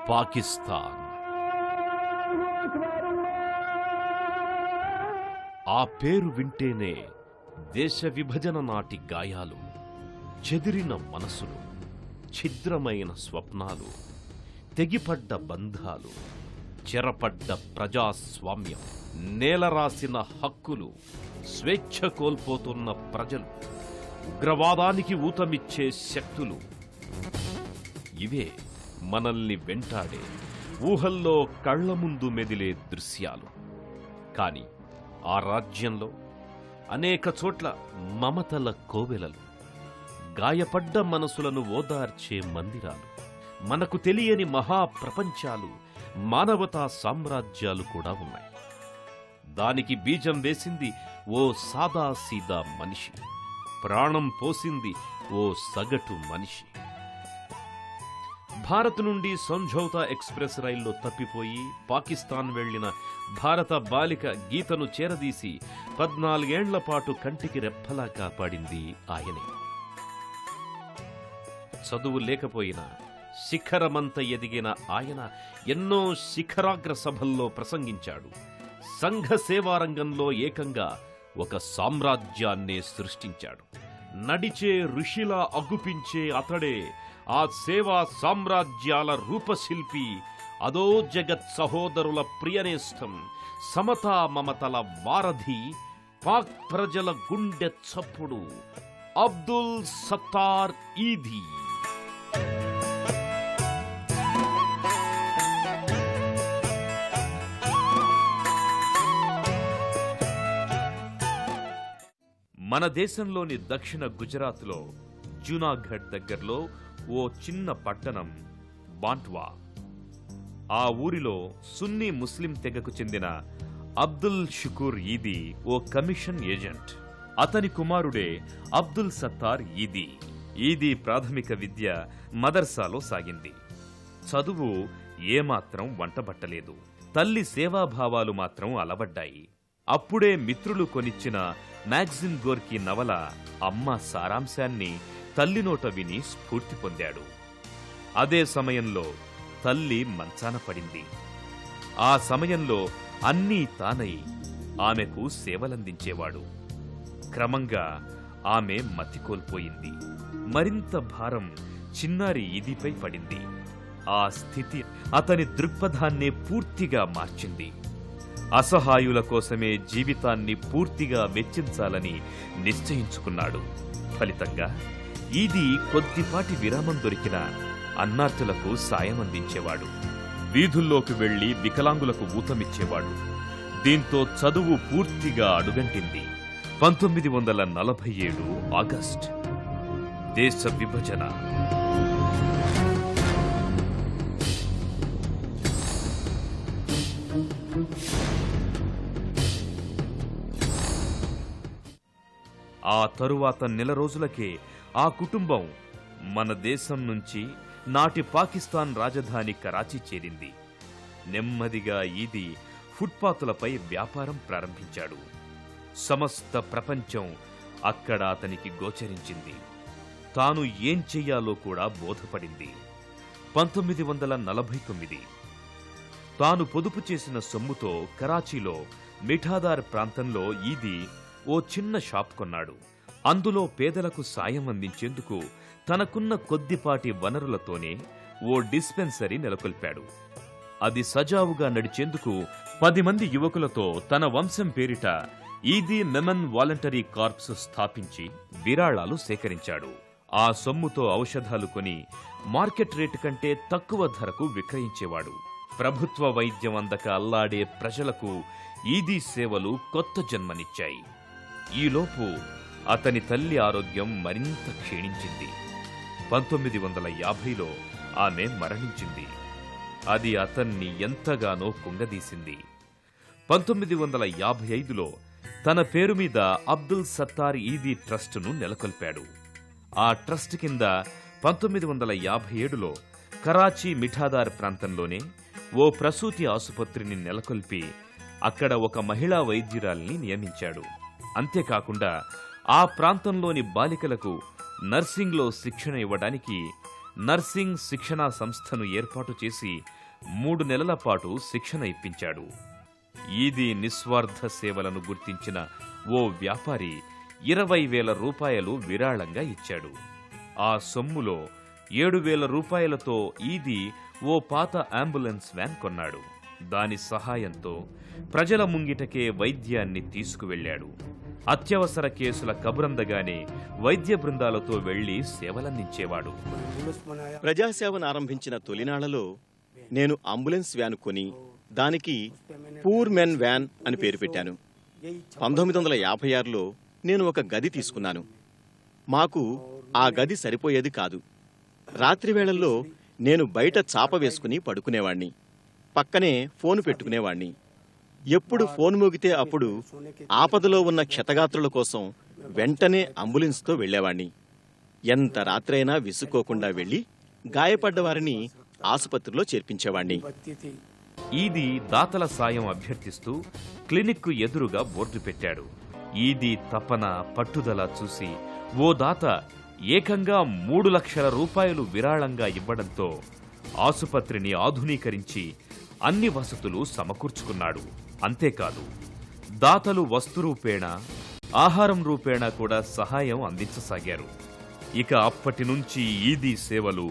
పాకిస్తాన్. ఆ పేరు వింటేనే దేశ విభజన నాటి గాయాలు, చెదిరిన మనసులు, ఛిద్రమైన స్వప్నాలు, తెగిపడ్డ బంధాలు, చెరపడ్డ ప్రజాస్వామ్యం, నేలరాసిన హక్కులు, స్వేచ్ఛ కోల్పోతున్న ప్రజలు, ఉగ్రవాదానికి ఊతమిచ్చే శక్తులు, ఇవే మనల్ని వెంటాడే ఊహల్లో కళ్ల ముందు మెదిలే దృశ్యాలు. కాని ఆ రాజ్యంలో అనేక చోట్ల మమతల కోవెలలు, గాయపడ్డ మనసులను ఓదార్చే మందిరాలు, మనకు తెలియని మహాప్రపంచాలు, మానవతా సామ్రాజ్యాలు కూడా ఉన్నాయి. దానికి బీజం వేసింది ఓ సాదాసీదా మనిషి, ప్రాణం పోసింది ఓ సగటు మనిషి. భారత్ నుండి సంఝౌతా ఎక్స్ప్రెస్ రైల్లో తప్పిపోయి పాకిస్తాన్ వెళ్లిన భారత బాలిక గీతను చేరదీసి 14 ఏళ్ల పాటు కంటికి రెప్పలా కాపాడింది ఆయనే. చదువు లేకపోయినా శిఖరమంత ఎదిగిన ఆయన ఎన్నో శిఖరాగ్ర సభల్లో ప్రసంగించాడు. సంఘ సేవారంగంలో ఏకంగా ఒక సామ్రాజ్యాన్నే సృష్టించాడు. నడిచే ఋషిలా అగుపించే అతడే ఆ సేవా సామ్రాజ్యాల రూపశిల్పి, అదో జగత్ సహోదరుల ప్రియనేస్తం, సమతా మమతల వారధి, పాక్ ప్రజల గుండె చప్పుడు, అబ్దుల్ సత్తార్ ఈదీ. మన దేశంలోని దక్షిణ గుజరాత్లో జూనాగఢ్ దగ్గరలో ఓ చిన్న పట్టణం బాంట్వా. ఆ ఊరిలో సున్నీ ముస్లిం తెగకు చెందిన అబ్దుల్ షుకూర్ ఈదీ ఓ కమిషన్ ఏజెంట్. అతని కుమారుడే అబ్దుల్ సత్తార్ ఈదీ. ఈదీ ప్రాథమిక విద్య మదర్సాలో సాగింది. చదువు ఏమాత్రం వంటబట్టలేదు. తల్లి సేవాభావాలు మాత్రం అలవడ్డాయి. అప్పుడే మిత్రులు కొనిచ్చిన మ్యాగజిన్ గోర్కీ నవల అమ్మ సారాంశాన్ని తల్లినోట విని స్ఫూర్తి పొందాడు. అదే సమయంలో తల్లి మంచాన పడింది. ఆ సమయంలో అన్నీ తానై ఆమెకు సేవలందించేవాడు. క్రమంగా ఆమె మతి కోల్పోయింది. మరింత భారం చిన్నారి ఈదీపై పడింది. ఆ స్థితి అతని దృక్పథాన్నే పూర్తిగా మార్చింది. అసహాయుల కోసమే జీవితాన్ని పూర్తిగా వెచ్చించాలని నిశ్చయించుకున్నాడు. ఫలితంగా ఈదీ కొద్దిపాటి విరామం దొరికిన అన్నార్తులకు సాయం అందించేవాడు. వీధుల్లోకి వెళ్లి వికలాంగులకు ఊతమిచ్చేవాడు. దీంతో చదువు పూర్తిగా అడుగంటింది. 1947 ఆగస్టు, దేశ విభజన. ఆ తరువాత నెల రోజులకే ఆ కుటుంబం మన దేశం నుంచి నాటి పాకిస్తాన్ రాజధాని కరాచీ చేరింది. నెమ్మదిగా ఈదీ ఫుట్పాతులపై వ్యాపారం ప్రారంభించాడు. సమస్త ప్రపంచం అక్కడ అతనికి గోచరించింది. తాను ఏం చెయ్యాలో కూడా బోధపడింది. 1949 తాను పొదుపు చేసిన సొమ్ముతో కరాచీలో మిఠాదార్ ప్రాంతంలో ఈదీ ఓ చిన్న షాప్ కొన్నాడు. అందులో పేదలకు సాయం అందించేందుకు తనకున్న కొద్దిపాటి వనరులతోనే ఓ డిస్పెన్సరీ నెలకొల్పాడు. అది సజావుగా నడిచేందుకు 10 మంది యువకులతో తన వంశం పేరిట ఈదీ మెమన్ వాలంటరీ కార్ప్స్ స్థాపించి విరాళాలు సేకరించాడు. ఆ సొమ్ముతో ఔషధాలు కొని మార్కెట్ రేటు కంటే తక్కువ ధరకు విక్రయించేవాడు. ప్రభుత్వ వైద్యం అందక అల్లాడే ప్రజలకు ఈదీ సేవలు కొత్త జన్మనిచ్చాయి. ఈలోపు అతని తల్లి ఆరోగ్యం మరింత క్షీణించింది. 1950లో ఆమె మరణించింది. అది అతన్ని ఎంతగానో కుంగదీసింది. 1955లో తన పేరు మీద అబ్దుల్ సత్తార్ ఈదీ ట్రస్టును నెలకొల్పాడు. ఆ ట్రస్ట్ కింద 1957లో కరాచీ మిఠాదార్ ప్రాంతంలోనే ఓ ప్రసూతి ఆసుపత్రిని నెలకొల్పి అక్కడ ఒక మహిళా వైద్యురాల్ని నియమించాడు. అంతేకాకుండా ఆ ప్రాంతంలోని బాలికలకు నర్సింగ్లో శిక్షణ ఇవ్వడానికి నర్సింగ్ శిక్షణా సంస్థను ఏర్పాటు చేసి 3 నెలల పాటు శిక్షణ ఇప్పించాడు. ఈదీ నిస్వార్థ సేవలను గుర్తించిన ఓ వ్యాపారి 20,000 రూపాయలు విరాళంగా ఇచ్చాడు. ఆ సొమ్ములో 7,000 రూపాయలతో ఈదీ ఓ పాత అంబులెన్స్ వ్యాన్ కొన్నాడు. దాని సహాయంతో ప్రజల ముంగిటకే వైద్యాన్ని తీసుకువెళ్లాడు. అత్యవసర కేసుల కబురందగానే వైద్య బృందాలతో వెళ్లి సేవలందించేవాడు. ప్రజాసేవను ఆరంభించిన తొలినాళ్లలో నేను అంబులెన్స్ వ్యాన్ కొని దానికి పూర్ మెన్ వ్యాన్ అని పేరు పెట్టాను. 1956లో నేను ఒక గది తీసుకున్నాను. మాకు ఆ గది సరిపోయేది కాదు. రాత్రి వేళల్లో నేను బయట చాప వేసుకుని పడుకునేవాణ్ణి. పక్కనే ఫోన్ పెట్టుకునేవాణ్ణి. ఎప్పుడు ఫోన్ మోగితే అప్పుడు ఆపదలో ఉన్న క్షతగాత్రుల కోసం వెంటనే అంబులెన్స్తో వెళ్లేవాణ్ణి. ఎంత రాత్రైనా విసుక్కోకుండా వెళ్లి గాయపడ్డవారిని ఆసుపత్రిలో చేర్పించేవాణ్ణి. ఈదీ దాతల సాయం అభ్యర్థిస్తూ క్లినిక్కు ఎదురుగా బోర్డు పెట్టాడు. ఈదీ తపన, పట్టుదల చూసి ఓ దాత ఏకంగా 3 లక్షల రూపాయలు విరాళంగా ఇవ్వడంతో ఆసుపత్రిని ఆధునీకరించి అన్ని వసతులు సమకూర్చుకున్నాడు. అంతేకాదు, దాతలు వస్తురూపేణ, ఆహారం రూపేణ కూడా సహాయం అందించసాగారు. ఇక అప్పటి నుంచి ఈదీ సేవలు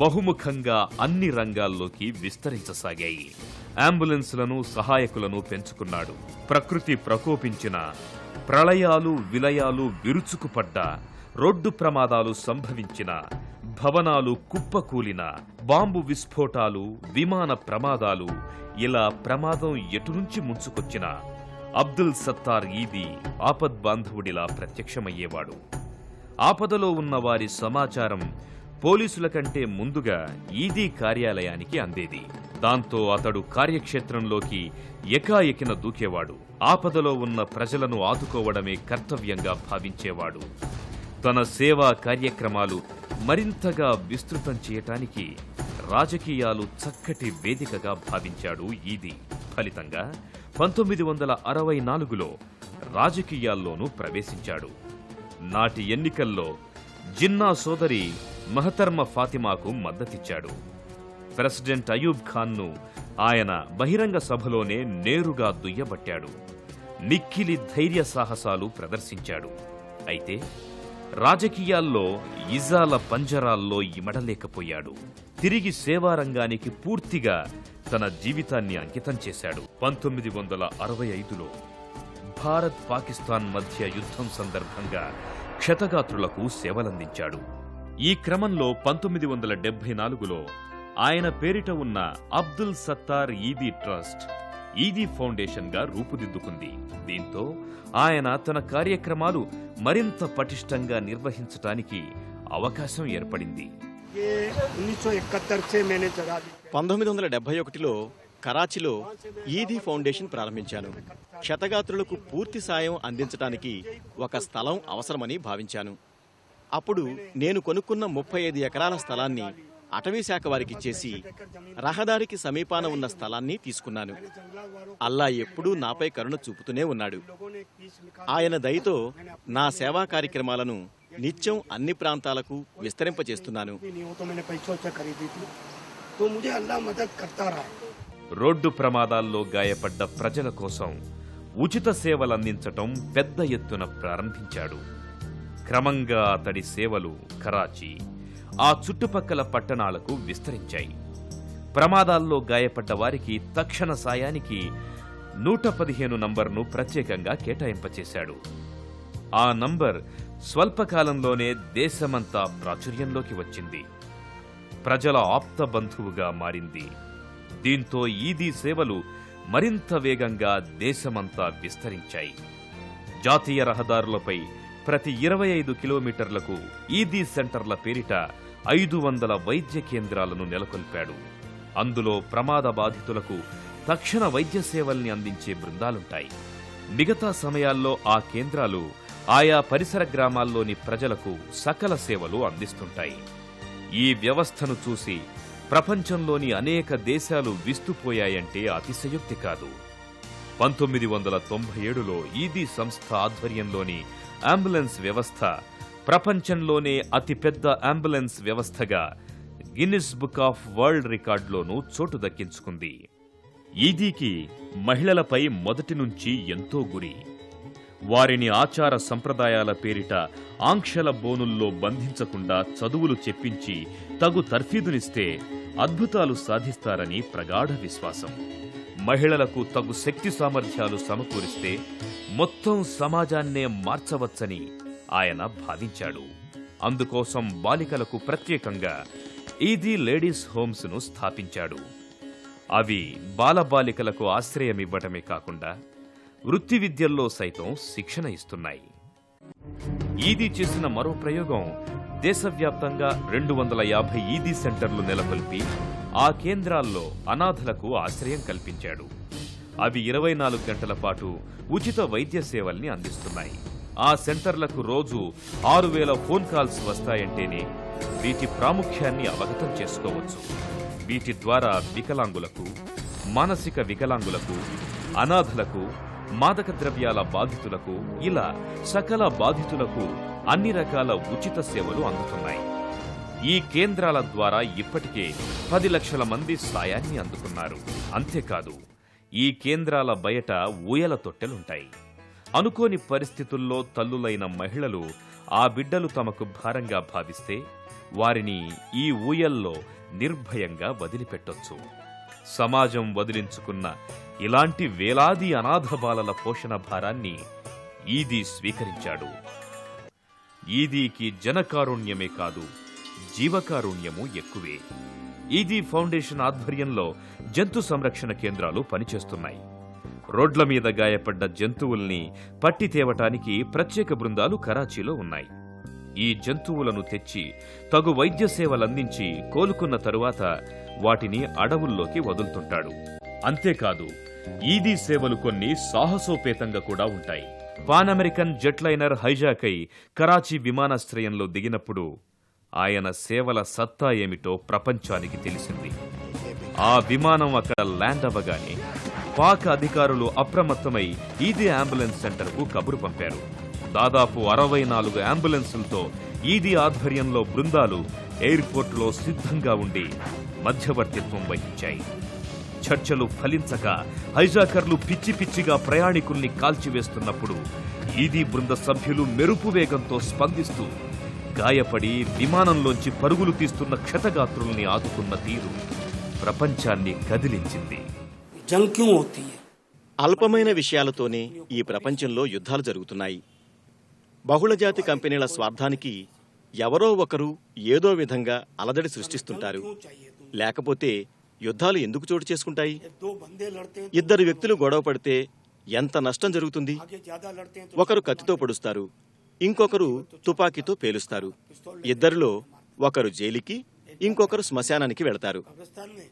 బహుముఖంగా అన్ని రంగాల్లోకి విస్తరించసాగాయి. అంబులెన్స్లను, సహాయకులను పెంచుకున్నాడు. ప్రకృతి ప్రకోపించిన, ప్రళయాలు, విలయాలు విరుచుకుపడ్డ, రోడ్డు ప్రమాదాలు సంభవించిన, భవనాలు కుప్పకూలిన, బాంబు విస్ఫోటాలు, విమాన ప్రమాదాలు, ఇలా ప్రమాదం ఎటునుంచి ముంచుకొచ్చిన అబ్దుల్ సత్తార్ ఈదీ ఆపద్బాంధవుడిలా ప్రత్యక్షమయ్యేవాడు. ఆపదలో ఉన్న వారి సమాచారం పోలీసుల కంటే ముందుగా ఈదీ కార్యాలయానికి అందేది. దాంతో అతడు కార్యక్షేత్రంలోకి ఎకాఎకిన దూకేవాడు. ఆపదలో ఉన్న ప్రజలను ఆదుకోవడమే కర్తవ్యంగా భావించేవాడు. తన సేవా కార్యక్రమాలు మరింతగా విస్తృతం చేయటానికి రాజకీయాలు చక్కటి వేదికగా భావించాడు ఈదీ. ఫలితంగా 1964లో రాజకీయాల్లోనూ ప్రవేశించాడు. నాటి ఎన్నికల్లో జిన్నా సోదరి మహతర్మ ఫాతిమాకు మద్దతిచ్చాడు. ప్రెసిడెంట్ అయూబ్ ఖాన్ను ఆయన బహిరంగ సభలోనే నేరుగా దుయ్యబట్టాడు. మిక్కిలి ధైర్య సాహసాలు ప్రదర్శించాడు. అయితే రాజకీయాల్లో ఇజాల పంజరాల్లో ఇమడలేకపోయాడు. తిరిగి సేవారంగానికి పూర్తిగా తన జీవితాన్ని అంకితం చేశాడు. 1965లో భారత్ పాకిస్తాన్ మధ్య యుద్ధం సందర్భంగా క్షతగాత్రులకు సేవలందించాడు. ఈ క్రమంలో 1974లో ఆయన పేరిట ఉన్న అబ్దుల్ సత్తార్ ఈదీ ట్రస్ట్ ఈదీ ఫౌండేషన్ గా రూపుదిద్దుకుంది. దీంతో ఆయన తన కార్యక్రమాలు మరింత పటిష్టంగా నిర్వహించటానికి అవకాశం ఏర్పడింది. 1971లో కరాచీలో ఈదీ ఫౌండేషన్ ప్రారంభించాను. క్షతగాత్రులకు పూర్తి సాయం అందించడానికి ఒక స్థలం అవసరమని భావించాను. అప్పుడు నేను కొనుక్కున్న 35 ఎకరాల స్థలాన్ని అటవీశాఖ వారికి ఇచ్చేసి రహదారికి సమీపాన ఉన్న స్థలాన్ని తీసుకున్నాను. అల్లా ఎప్పుడూ నాపై కరుణ చూపుతూనే ఉన్నాడు. ఆయన దయతో నా సేవా కార్యక్రమాలను నిత్యం అన్ని ప్రాంతాలకు విస్తరింపచేస్తున్నాను. రోడ్డు ప్రమాదాల్లో గాయపడ్డ ప్రజల కోసం ఉచిత సేవలందించటం పెద్ద ఎత్తున ప్రారంభించాడు. క్రమంగా అతడి సేవలు కరాచీ, ఆ చుట్టుపక్కల పట్టణాలకు విస్తరించాయి. ప్రమాదాల్లో గాయపడ్డ వారికి తక్షణ సాయానికి 115 నంబర్ను ప్రత్యేకంగా కేటాయింపచేశాడు. ఆ నంబర్ స్వల్పకాలంలోనే దేశమంతా ప్రాచుర్యంలోకి వచ్చింది. ప్రజల ఆప్త బంధువుగా మారింది. దీంతో ఈదీ సేవలు మరింత వేగంగా దేశమంతా విస్తరించాయి. జాతీయ రహదారులపై ప్రతి 25 కిలోమీటర్లకు ఈదీ సెంటర్ల పేరిట 500 వైద్య కేంద్రాలను నెలకొల్పాడు. అందులో ప్రమాద బాధితులకు తక్షణ వైద్య సేవల్ని అందించే బృందాలుంటాయి. మిగతా సమయాల్లో ఆ కేంద్రాలు ఆయా పరిసర గ్రామాల్లోని ప్రజలకు సకల సేవలు అందిస్తుంటాయి. ఈ వ్యవస్థను చూసి ప్రపంచంలోని అనేక దేశాలు విస్తుపోయాయంటే అతిశయోక్తి కాదు. 1997లో ఈదీ సంస్థ ఆధ్వర్యంలోని అంబులెన్స్ వ్యవస్థ ప్రపంచంలోనే అతిపెద్ద అంబులెన్స్ వ్యవస్థగా గిన్నిస్ బుక్ ఆఫ్ వరల్డ్ రికార్డులోనూ చోటు దక్కించుకుంది. ఈదీకి మహిళలపై మొదటి నుంచి ఎంతో గురి. వారిని ఆచార సంప్రదాయాల పేరిట ఆంక్షల బోనుల్లో బంధించకుండా చదువులు చెప్పించి తగు తర్ఫీదునిస్తే అద్భుతాలు సాధిస్తారని ప్రగాఢ విశ్వాసం. మహిళలకు తగు శక్తి సామర్థ్యాలు సమకూరిస్తే మొత్తం సమాజాన్నే మార్చవచ్చని ఆయన భావించాడు. అందుకోసం బాలికలకు ప్రత్యేకంగా ఈదీ లేడీస్ హోమ్స్ను స్థాపించాడు. అవి బాలబాలికలకు ఆశ్రయమివ్వటమే కాకుండా వృత్తి విద్యల్లో సైతం శిక్షణ ఇస్తున్నాయి. ఈదీ చేసిన మరో ప్రయోగం దేశవ్యాప్తంగా 250 ఈదీ సెంటర్లు నెలకొల్పి ఆ కేంద్రాల్లో అనాథలకు ఆశ్రయం కల్పించాడు. అవి 24 గంటల పాటు ఉచిత వైద్య సేవల్ని అందిస్తున్నాయి. ఆ సెంటర్లకు రోజు 6000 ఫోన్ కాల్స్ వస్తాయంటేనే వీటి ప్రాముఖ్యాన్ని అవగతం చేసుకోవచ్చు. వీటి ద్వారా వికలాంగులకు, మానసిక వికలాంగులకు, అనాథలకు, మాదక ద్రవ్యాల బాధితులకు ఇలా సకల బాధితులకు అన్ని రకాల ఉచిత సేవలు అందుతున్నాయి. ఈ కేంద్రాల ద్వారా ఇప్పటికే 10 లక్షల మంది సాయాన్ని అందుకున్నారు. అంతేకాదు, ఈ కేంద్రాల బయట ఊయల తొట్టెలుంటాయి. అనుకోని పరిస్థితుల్లో తల్లులైన మహిళలు ఆ బిడ్డలు తమకు భారంగా భావిస్తే వారిని ఈ ఊయల్లో నిర్భయంగా వదిలిపెట్టొచ్చు. సమాజం వదిలించుకున్న ఇలాంటి వేలాది అనాథ బాలల పోషణ భారాన్ని ఈదీ స్వీకరించాడు. ఈదీకి జనకారుణ్యమే కాదు, జీవకారుణ్యము ఎక్కువే. ఈదీ ఫౌండేషన్ ఆధ్వర్యంలో జంతు సంరక్షణ కేంద్రాలు పనిచేస్తున్నాయి. రోడ్ల మీద గాయపడ్డ జంతువుల్ని పట్టి తేవటానికి ప్రత్యేక బృందాలు కరాచీలో ఉన్నాయి. ఈ జంతువులను తెచ్చి తగు వైద్య సేవలందించి కోలుకున్న తరువాత వాటిని అడవుల్లోకి వదులుతుంటాడు. అంతేకాదు, ఈదీ సేవలు కొన్ని సాహసోపేతంగా కూడా ఉంటాయి. Pan American jet liner hijack అయి కరాచీ విమానాశ్రయంలో దిగినప్పుడు ఆయన సేవల సత్తా ఏమిటో ప్రపంచానికి తెలిసింది. ఆ విమానం అక్కడ ల్యాండ్ అవ్వగానే పాక్ అధికారులు అప్రమత్తమై ఈదీ అంబులెన్స్ సెంటర్కు కబురు పంపారు. దాదాపు 64 అంబులెన్సులతో ఈదీ ఆధ్వర్యంలో బృందాలు ఎయిర్పోర్టులో సిద్ధంగా ఉండి మధ్యవర్తిత్వం వహించాయి. చర్చలు ఫలించక హైజాకర్లు పిచ్చి పిచ్చిగా ప్రయాణికుల్ని కాల్చివేస్తున్నప్పుడు ఈదీ బృంద సభ్యులు మెరుపు వేగంతో స్పందిస్తూ గాయపడి విమానంలోంచి పరుగులు తీస్తున్న క్షతగాత్రుల్ని ఆదుకున్న తీరు ప్రపంచాన్ని కదిలించింది. అల్పమైన విషయాలతోనే ఈ ప్రపంచంలో యుద్ధాలు జరుగుతున్నాయి. బహుళజాతి కంపెనీల స్వార్థానికి ఎవరో ఒకరు ఏదో విధంగా అలజడి సృష్టిస్తుంటారు. లేకపోతే యుద్ధాలు ఎందుకు చోటు చేసుకుంటాయి? 2 వ్యక్తులు గొడవ పడితే ఎంత నష్టం జరుగుతుంది? ఒకరు కత్తితో పొడుస్తారు, ఇంకొకరు తుపాకీతో పేలుస్తారు. 2లో ఒకరు జైలుకి, ఇంకొకరు శ్మశానానికి వెళతారు.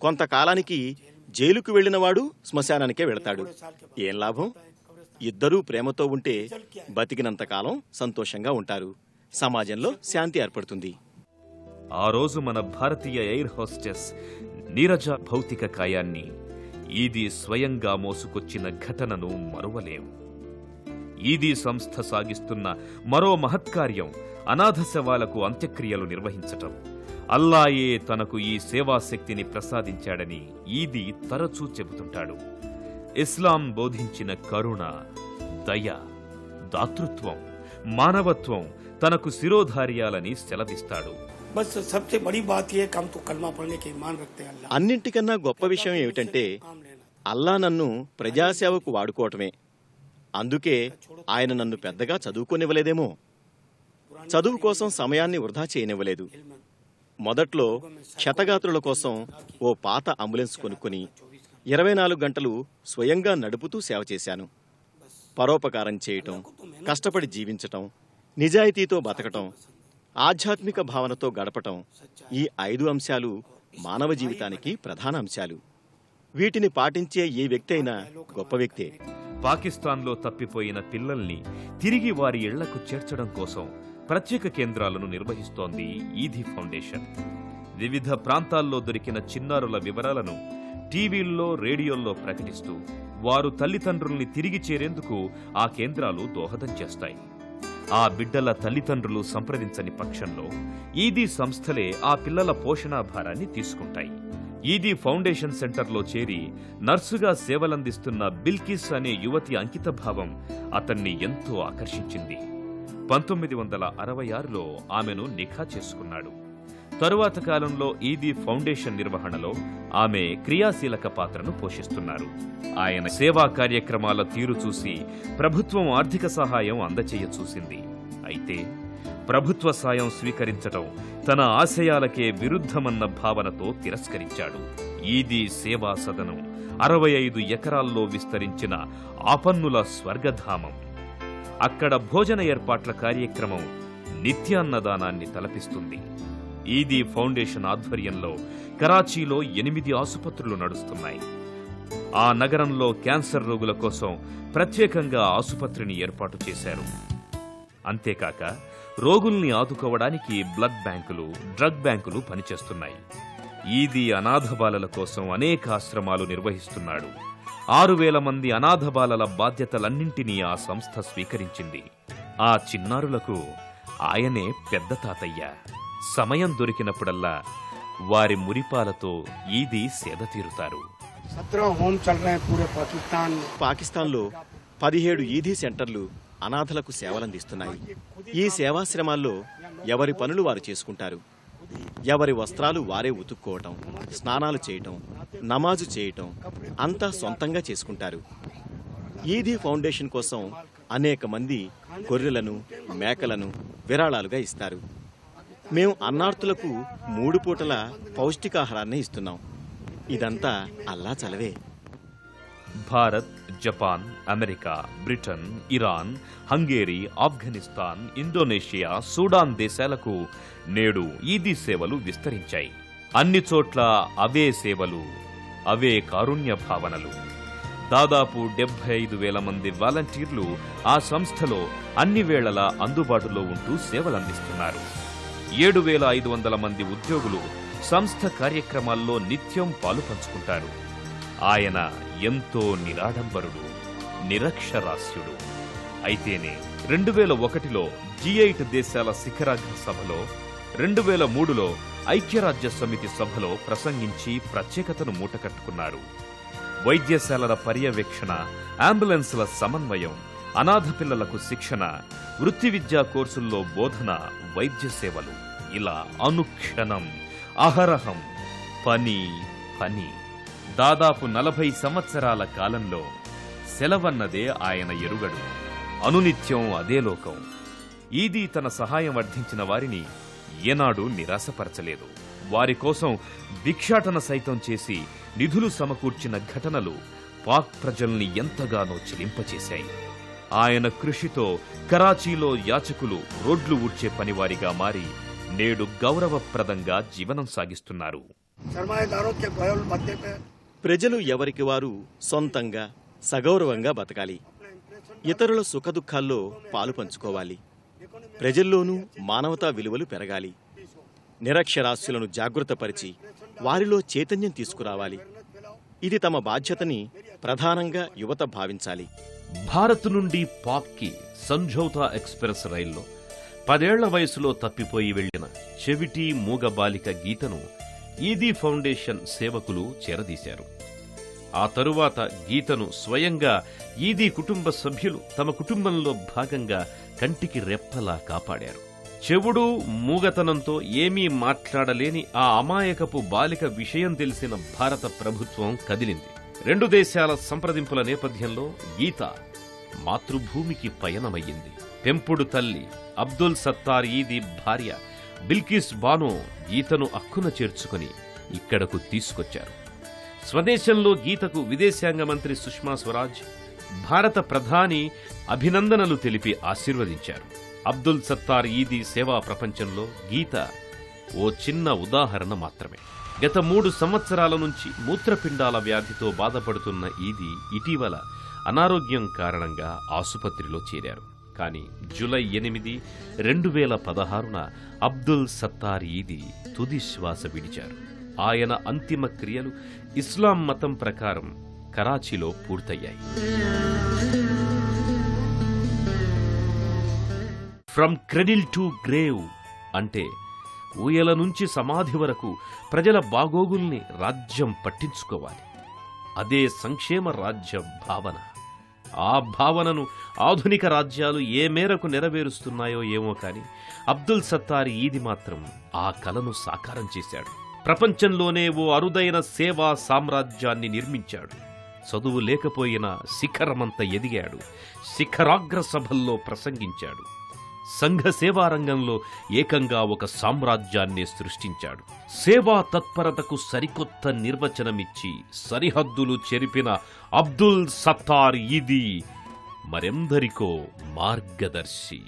కొంతకాలానికి జైలుకు వెళ్లినవాడు శ్మశానానికే వెళతాడు. ఏం లాభం? 2 ప్రేమతో ఉంటే బతికినంతకాలం సంతోషంగా ఉంటారు. సమాజంలో శాంతి ఏర్పడుతుంది. ఆ రోజు మన భారతీయ ఎయిర్ హోస్టెస్ నీరజ భౌతిక కాయాన్ని ఈదీ స్వయంగా మోసుకొచ్చిన ఘటనను మరువలేం. ఈదీ సంస్థ సాగిస్తున్న మరో మహత్కార్యం అనాథ శవాలకు అంత్యక్రియలు నిర్వహించటం. అల్లాయే తనకు ఈ సేవాశక్తిని ప్రసాదించాడని ఈదీ తరచూ చెబుతుంటాడు. ఇస్లాం బోధించిన కరుణ, దయ, దాతృత్వం, మానవత్వం తనకు శిరోధార్యాలని సెలవిస్తాడు. అన్నింటికన్నా గొప్ప విషయం ఏమిటంటే అల్లా నన్ను ప్రజాసేవకు వాడుకోవటమే. అందుకే ఆయన నన్ను పెద్దగా చదువుకోనివ్వలేదేమో. చదువు కోసం సమయాన్ని వృధా చేయనివ్వలేదు. మొదట్లో క్షతగాత్రుల కోసం ఓ పాత అంబులెన్స్ కొనుక్కొని 24 గంటలు స్వయంగా నడుపుతూ సేవ చేశాను. పరోపకారం చేయటం, కష్టపడి జీవించటం, నిజాయితీతో బతకటం, ఆధ్యాత్మిక భావనతో గడపటం, ఈ 5 అంశాలు మానవ జీవితానికి ప్రధాన అంశాలు. వీటిని పాటించే ఏ వ్యక్తి అయినా గొప్ప వ్యక్తే. పాకిస్తాన్లో తప్పిపోయిన పిల్లల్ని తిరిగి వారి ఇళ్లకు చేర్చడం కోసం ప్రత్యేక కేంద్రాలను నిర్వహిస్తోంది ఈదీ ఫౌండేషన్. వివిధ ప్రాంతాల్లో దొరికిన చిన్నారుల వివరాలను టీవీల్లో, రేడియోల్లో ప్రకటిస్తూ వారు తల్లిదండ్రుల్ని తిరిగి చేరేందుకు ఆ కేంద్రాలు దోహదం చేస్తాయి. ఆ బిడ్డల తల్లిదండ్రులు సంప్రదించని పక్షంలో ఈదీ సంస్థలే ఆ పిల్లల పోషణ భారాన్ని తీసుకుంటాయి. ఈదీ ఫౌండేషన్ సెంటర్లో చేరి నర్సుగా సేవలందిస్తున్న బిల్కిస్ అనే యువతి అంకితభావం అతన్ని ఎంతో ఆకర్షించింది. 1966లో ఆమెను నిఖా చేసుకున్నాడు. తరువాత కాలంలో ఈదీ ఫౌండేషన్ నిర్వహణలో ఆమె క్రియాశీలక పాత్రను పోషిస్తున్నారు. ఆయన సేవా కార్యక్రమాల తీరు చూసి ప్రభుత్వం ఆర్థిక సహాయం అందచేయ చూసింది. అయితే ప్రభుత్వ సాయం స్వీకరించటం తన ఆశయాలకే విరుద్ధమన్న భావనతో తిరస్కరించాడు. ఈదీ సేవా సదనం 65 ఎకరాల్లో విస్తరించిన ఆపన్నుల స్వర్గధామం. అక్కడ భోజన ఏర్పాట్ల కార్యక్రమం నిత్యాన్నదానాన్ని తలపిస్తుంది. ఈదీ ఫౌండేషన్ ఆధ్వర్యంలో కరాచీలో 8 ఆసుపత్రులు నడుస్తున్నాయి. ఆ నగరంలో క్యాన్సర్ రోగుల కోసం ప్రత్యేకంగా ఆసుపత్రిని ఏర్పాటు చేశారు. అంతేకాక రోగుల్ని ఆదుకోవడానికి బ్లడ్ బ్యాంకులు, డ్రగ్ బ్యాంకులు పనిచేస్తున్నాయి. ఈదీ అనాథ బాలల కోసం అనేక ఆశ్రమాలు నిర్వహిస్తున్నాడు. 6000 మంది అనాథ బాలల బాధ్యతలన్నింటినీ ఆ సంస్థ స్వీకరించింది. ఆ చిన్నారులకు ఆయనే పెద్ద తాతయ్య. సమయం దొరికినప్పుడల్లా వారి మురిపాలతో ఈదీ సేద తీరుతారు. పాకిస్తాన్లో 17 ఈదీ సెంటర్లు అనాథలకు సేవలందిస్తున్నాయి. ఈ సేవాశ్రమాల్లో ఎవరి పనులు వారు చేసుకుంటారు. ఎవరి వస్త్రాలు వారే ఉతుక్కోవటం, స్నానాలు చేయటం, నమాజు చేయటం అంతా సొంతంగా చేసుకుంటారు. ఈదీ ఫౌండేషన్ కోసం అనేక మంది గొర్రెలను, మేకలను విరాళాలుగా ఇస్తారు. మేము అన్నార్తులకు 3 పూటల పౌష్టికాహారాన్ని ఇస్తున్నాం. ఇదంతా అల్లా చలవే. Bharat, Japan, America, Britain, Iran, Hungary, Afghanistan, Indonesia, Sudan దేశాలకు నేడు ఈదీ సేవలు విస్తరించాయి. అన్ని చోట్ల అవే సేవలు, అవే కారుణ్య భావనలు. దాదాపు 75,000 మంది వాలంటీర్లు ఆ సంస్థలో అన్ని వేళలా అందుబాటులో ఉంటూ సేవలందిస్తున్నారు. 7,500 మంది ఉద్యోగులు సంస్థ కార్యక్రమాల్లో నిత్యం పాలు పంచుకుంటారు. ఆయన ఎంతో నిరాడంబరుడు, నిరక్షరాస్యుడు. అయితేనే 2001లో G8 దేశాల శిఖరాగ్ర సభలో, 2003లో ఐక్యరాజ్య సమితి సభలో ప్రసంగించి ప్రత్యేకతను మూటకట్టుకున్నారు. వైద్యశాలల పర్యవేక్షణ, అంబులెన్స్ల సమన్వయం, అనాథ పిల్లలకు శిక్షణ, వృత్తి విద్యా కోర్సుల్లో బోధన, వైద్య సేవలు, ఇలా అనుక్షణం అహరహం పని పని. దాదాపు 40 సంవత్సరాల కాలంలో సెలవన్నదే ఆయన ఎరుగడు. అనునిత్యం అదే లోకం. ఈదీ తన సహాయం అర్థించిన వారిని ఏనాడు నిరాశపరచలేదు. వారి కోసం భిక్షాటన సైతం చేసి నిధులు సమకూర్చిన ఘటనలు పాక్ ప్రజల్ని ఎంతగానో చిలింపచేశాయి. ఆయన కృషితో కరాచీలో యాచకులు రోడ్లు ఊడ్చే పనివారిగా మారి నేడు గౌరవప్రదంగా జీవనం సాగిస్తున్నారు. ప్రజలు ఎవరికి వారు సొంతంగా సగౌరవంగా బతకాలి. ఇతరుల సుఖదుఖాల్లో పాలు పంచుకోవాలి. ప్రజల్లోనూ మానవతా విలువలు పెరగాలి. నిరక్షరాస్యులను జాగృతపరిచి వారిలో చైతన్యం తీసుకురావాలి. ఇది తమ బాధ్యతని ప్రధానంగా యువత భావించాలి. భారత్ నుండి పాక్కి సంఝౌతా ఎక్స్ప్రెస్ రైల్లో 10 ఏళ్ల వయసులో తప్పిపోయి వెళ్లిన చెవిటి మూగ బాలిక గీతను ఈదీ ఫౌండేషన్ సేవకులు చేరదీశారు. ఆ తరువాత గీతను స్వయంగా ఈదీ కుటుంబ సభ్యులు తమ కుటుంబంలో భాగంగా కంటికి రెప్పలా కాపాడారు. చెవుడు మూగతనంతో ఏమీ మాట్లాడలేని ఆ అమాయకపు బాలిక విషయం తెలిసిన భారత ప్రభుత్వం కదిలింది. 2 దేశాల సంప్రదింపుల నేపథ్యంలో గీత మాతృభూమికి పయనమయ్యింది. పెంపుడు తల్లి అబ్దుల్ సత్తార్ ఈదీ భార్య బిల్కిస్ బానో గీతను అక్కున చేర్చుకుని ఇక్కడకు తీసుకొచ్చారు. స్వదేశంలో గీతకు విదేశాంగ మంత్రి సుష్మా స్వరాజ్, భారత ప్రధాని అభినందనలు తెలిపి ఆశీర్వదించారు. అబ్దుల్ సత్తార్ ఈదీ సేవా ప్రపంచంలో గీత ఓ చిన్న ఉదాహరణ మాత్రమే. గత 3 సంవత్సరాల నుంచి మూత్రపిండాల వ్యాధితో బాధపడుతున్న ఈదీ ఇటీవల అనారోగ్యం కారణంగా ఆసుపత్రిలో చేరారు. కానీ జూలై 8, 2016న అబ్దుల్ సత్తార్ ఈదీ తుది శ్వాస విడిచారు. ఆయన అంతిమ క్రియలు ఇస్లాం మతం ప్రకారం కరాచీలో పూర్తయ్యాయి. ఫ్రమ్ క్రెడిల్ టు గ్రేవ్ అంటే ఊయల నుంచి సమాధి వరకు ప్రజల బాగోగుల్ని రాజ్యం పట్టించుకోవాలి. అదే సంక్షేమ రాజ్య భావన. ఆ భావనను ఆధునిక రాజ్యాలు ఏ మేరకు నెరవేరుస్తున్నాయో ఏమో కాని అబ్దుల్ సత్తార్ ఈది మాత్రం ఆ కలను సాకారం చేశాడు. ప్రపంచంలోనే ఓ అరుదైన సేవా సామ్రాజ్యాన్ని నిర్మించాడు. చదువు లేకపోయినా శిఖరమంత ఎదిగాడు. శిఖరాగ్ర సభల్లో ప్రసంగించాడు. సంఘ సేవా రంగంలో ఏకంగా ఒక సామ్రాజ్యాన్ని సృష్టించాడు. సేవా తత్పరతకు సరికొత్త నిర్వచనమిచ్చి సరిహద్దులు చెరిపిన అబ్దుల్ సత్తార్ ఈది మరెందరికో మార్గదర్శి.